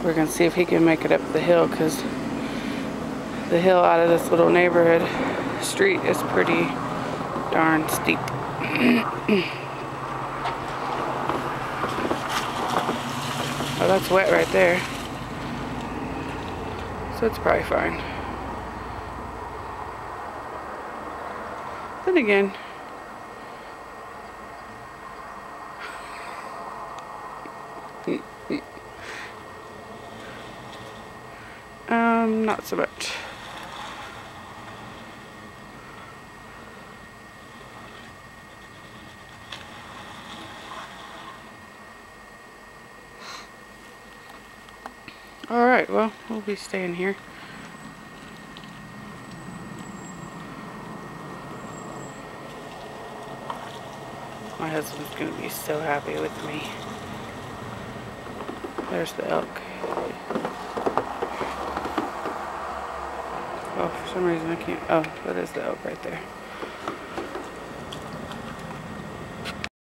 We're gonna see if he can make it up the hill, because the hill out of this little neighborhood street is pretty darn steep. Oh, that's wet right there. So it's probably fine. Then again, not so much. Alright, well, we'll be staying here. My husband's gonna be so happy with me. There's the elk. Oh, for some reason I can't. Oh, that is the elk right there.